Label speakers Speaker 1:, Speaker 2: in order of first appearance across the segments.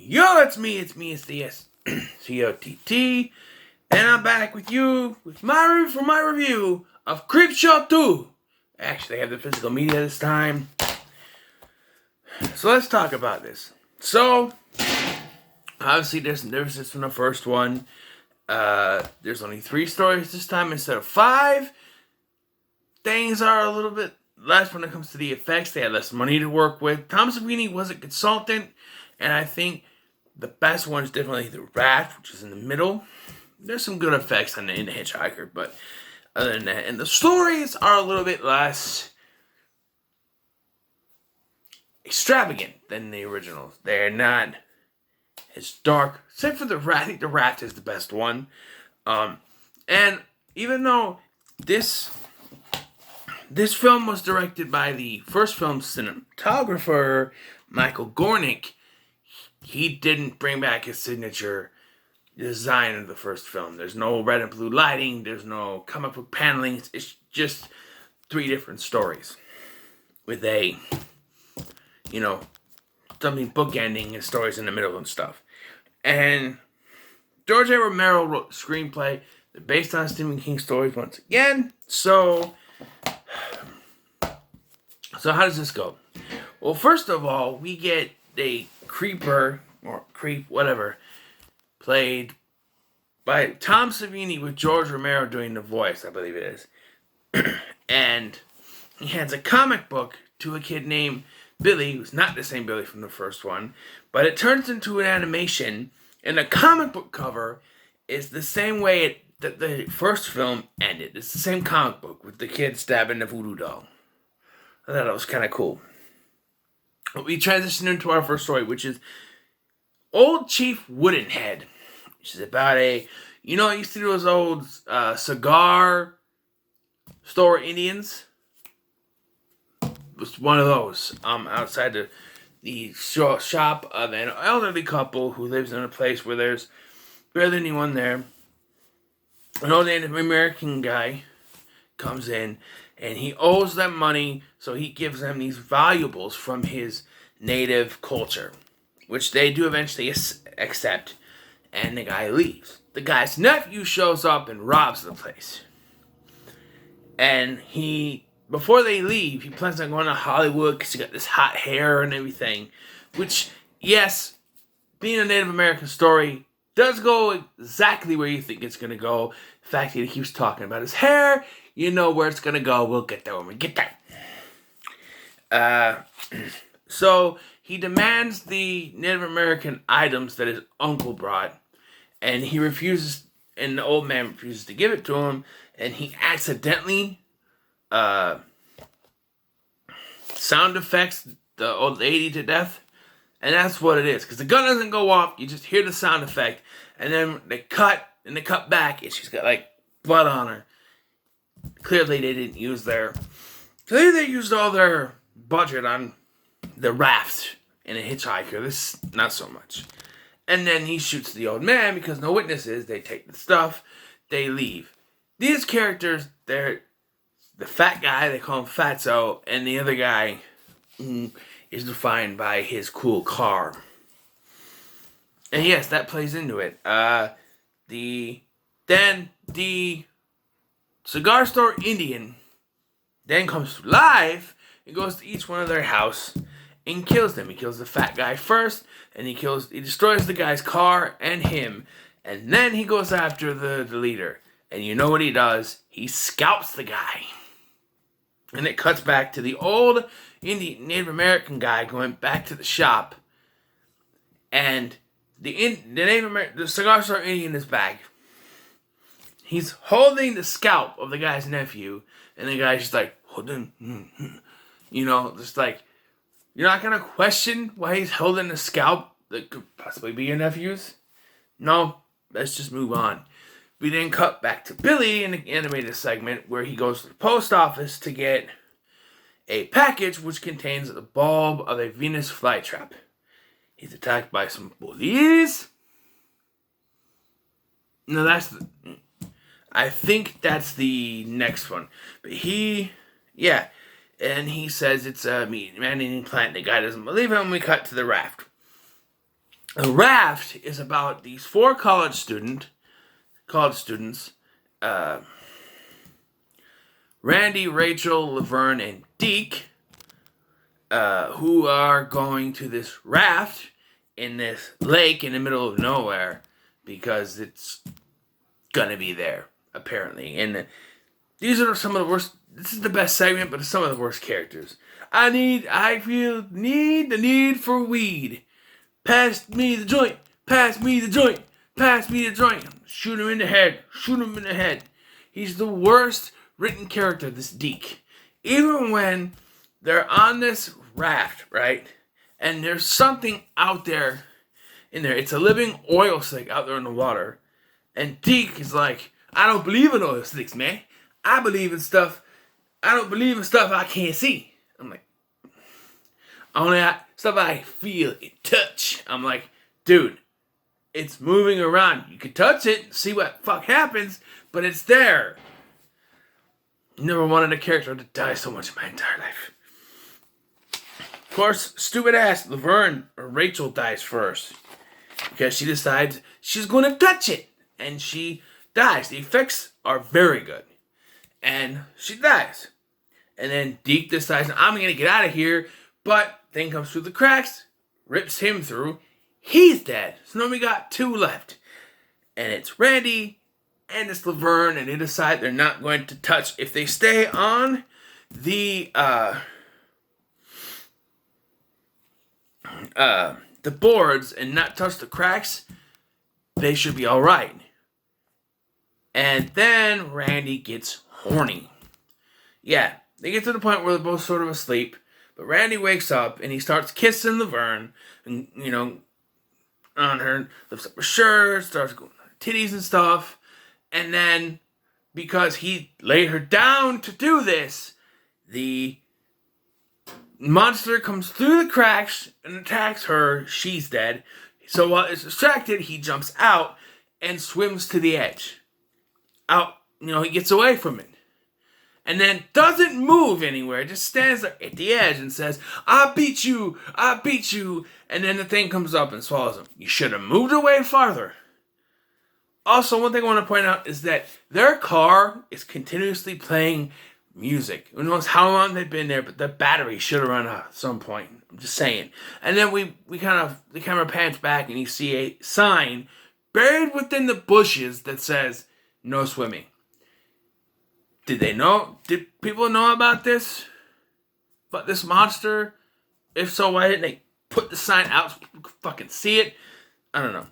Speaker 1: Yo, it's the COTT, and I'm back with you with my review of Creepshow 2. Actually, I have the physical media this time. So let's talk about this. So, obviously there's some differences from the first one. There's only 3 stories this time instead of 5. Things are a little bit less when it comes to the effects. They had less money to work with. Tom Savini was a consultant, and I think the best one is definitely the Raft, which is in the middle. There's some good effects in the Hitchhiker, but other than that, and the stories are a little bit less extravagant than the originals. They're not as dark, except for the Raft. I think the Raft is the best one. And even though this film was directed by the first film's cinematographer, Michael Gornick, he didn't bring back his signature design of the first film. There's no red and blue lighting. There's no comic book paneling. It's just 3 different stories with a, something bookending and stories in the middle and stuff. And George A. Romero wrote the screenplay. They're based on Stephen King stories once again. So how does this go? Well, first of all, we get a creeper, or creep, whatever, played by Tom Savini with George Romero doing the voice, I believe it is. And he hands a comic book to a kid named Billy, who's not the same Billy from the first one, but it turns into an animation, and the comic book cover is the same way that the first film ended. It's the same comic book with the kid stabbing the voodoo doll. I thought that was kind of cool. We transition into our first story, which is Old Chief Woodenhead, which is about you used to do those old cigar store Indians? It was one of those outside the shop of an elderly couple who lives in a place where there's barely anyone there. An old Native American guy comes in, and he owes them money, so he gives them these valuables from his native culture, which they do eventually accept, and the guy leaves. The guy's nephew shows up and robs the place. And before they leave, he plans on going to Hollywood because he got this hot hair and everything, which, yes, being a Native American story, does go exactly where you think it's going to go. The fact that he keeps talking about his hair, you know where it's going to go. We'll get there when we get there. So he demands the Native American items that his uncle brought, and he refuses, and the old man refuses to give it to him, and he accidentally sound effects the old lady to death. And that's what it is. Because the gun doesn't go off. You just hear the sound effect. And then they cut back. And she's got, blood on her. Clearly, they didn't use they used all their budget on the Raft and a Hitchhiker. This, not so much. And then he shoots the old man because no witnesses. They take the stuff. They leave. These characters, they're the fat guy. They call him Fatso. And the other guy is defined by his cool car. And yes, that plays into it. Then the cigar store Indian then comes to life and goes to each one of their house and kills them. He kills the fat guy first, and he destroys the guy's car and him, and then he goes after the leader. And you know what he does? He scalps the guy. And it cuts back to the old Native American guy going back to the shop, and the cigar store Indian is back. He's holding the scalp of the guy's nephew, and the guy's just like, holding, just like, you're not gonna question why he's holding the scalp that could possibly be your nephew's? No, let's just move on. We then cut back to Billy in the animated segment where he goes to the post office to get a package which contains the bulb of a Venus flytrap. He's attacked by some police. No, I think that's the next one. But and he says it's a man-eating plant. The guy doesn't believe him. We cut to the Raft. The Raft is about these four college students, uh, Randy, Rachel, Laverne, and Deke, who are going to this raft in this lake in the middle of nowhere because it's gonna be there, apparently. And these are some of the worst. This is the best segment, but it's some of the worst characters. I feel the need for weed. Pass me the joint. Pass me the joint. Pass me the joint. Shoot him in the head. Shoot him in the head. He's the worst written character, this Deke. Even when they're on this raft, right? And there's something out there in there. It's a living oil slick out there in the water. And Deke is like, I don't believe in oil slicks, man. I believe in stuff. I don't believe in stuff I can't see. I'm like, only stuff I feel and touch. I'm like, dude, it's moving around. You can touch it, see what fuck happens, but it's there. Never wanted a character to die so much in my entire life. Of course, stupid ass Laverne or Rachel dies first because she decides she's going to touch it, and she dies. The effects are very good, and she dies. And then Deke decides, I'm going to get out of here, but thing comes through the cracks, rips him through. He's dead. So now we got two left. And it's Randy and it's Laverne, and they decide they're not going to touch. If they stay on the boards and not touch the cracks, they should be alright. And then Randy gets horny. Yeah, they get to the point where they're both sort of asleep, but Randy wakes up and he starts kissing Laverne, and on her, lifts up her shirt, starts going on her titties and stuff, and then because he laid her down to do this, the monster comes through the cracks and attacks her. She's dead. So while it's distracted, he jumps out and swims to the edge. Out, he gets away from it. And then doesn't move anywhere, just stands there at the edge and says, I beat you, I beat you. And then the thing comes up and swallows him. You should have moved away farther. Also, one thing I want to point out is that their car is continuously playing music. Who knows how long they've been there, but the battery should have run out at some point. I'm just saying. And then the camera pans back and you see a sign buried within the bushes that says, no swimming. Did they know? Did people know about this? But this monster? If so, why didn't they put the sign out so people could fucking see it? I don't know.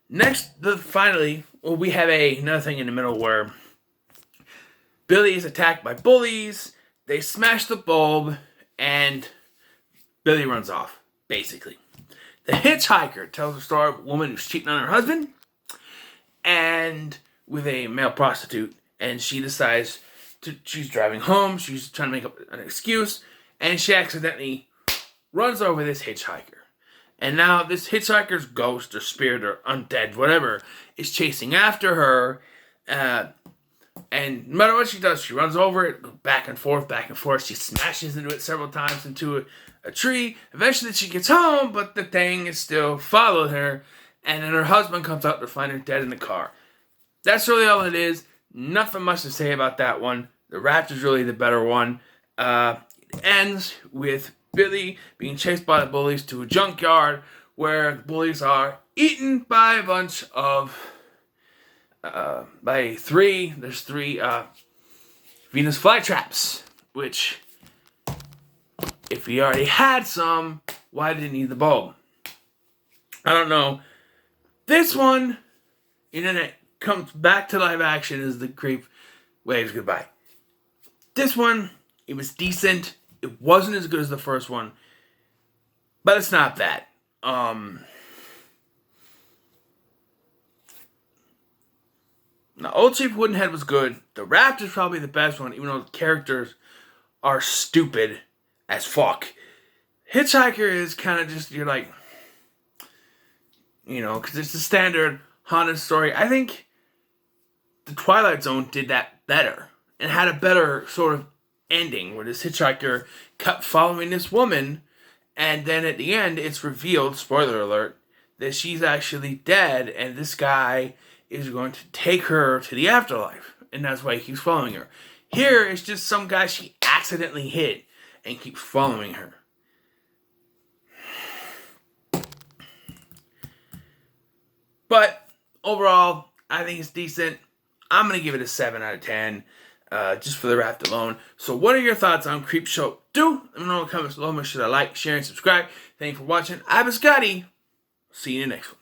Speaker 1: Next, finally, we have another thing in the middle where Billy is attacked by bullies. They smash the bulb, and Billy runs off, basically. The hitchhiker tells the story of a woman who's cheating on her husband, and with a male prostitute. And she decides she's driving home. She's trying to make up an excuse. And she accidentally runs over this hitchhiker. And now this hitchhiker's ghost or spirit or undead, whatever, is chasing after her. And no matter what she does, she runs over it, back and forth, back and forth. She smashes into it several times into a tree. Eventually she gets home, but the thing is still following her. And then her husband comes out to find her dead in the car. That's really all it is. Nothing much to say about that one. The Raft is really the better one. It ends with Billy being chased by the bullies to a junkyard where the bullies are eaten by a bunch of there's three Venus flytraps, which if he already had some, why did he need the bulb? I don't know. This one, internet comes back to live action as the creep waves goodbye. This one, it was decent. It wasn't as good as the first one, but it's not bad. Now, Old Chief Woodenhead was good. The Raft is probably the best one, even though the characters are stupid as fuck. Hitchhiker is kind of just, you're like, because it's the standard haunted story. I think the Twilight Zone did that better and had a better sort of ending where this hitchhiker kept following this woman, and then at the end it's revealed, spoiler alert, that she's actually dead, and this guy is going to take her to the afterlife, and that's why he keeps following her. Here, it's just some guy she accidentally hit and keeps following her. But overall, I think it's decent. I'm going to give it a 7 out of 10, just for the raft alone. So what are your thoughts on Creepshow? Do let me know in the comments below. Make sure to like, share, and subscribe. Thank you for watching. I've been Scotty. See you in the next one.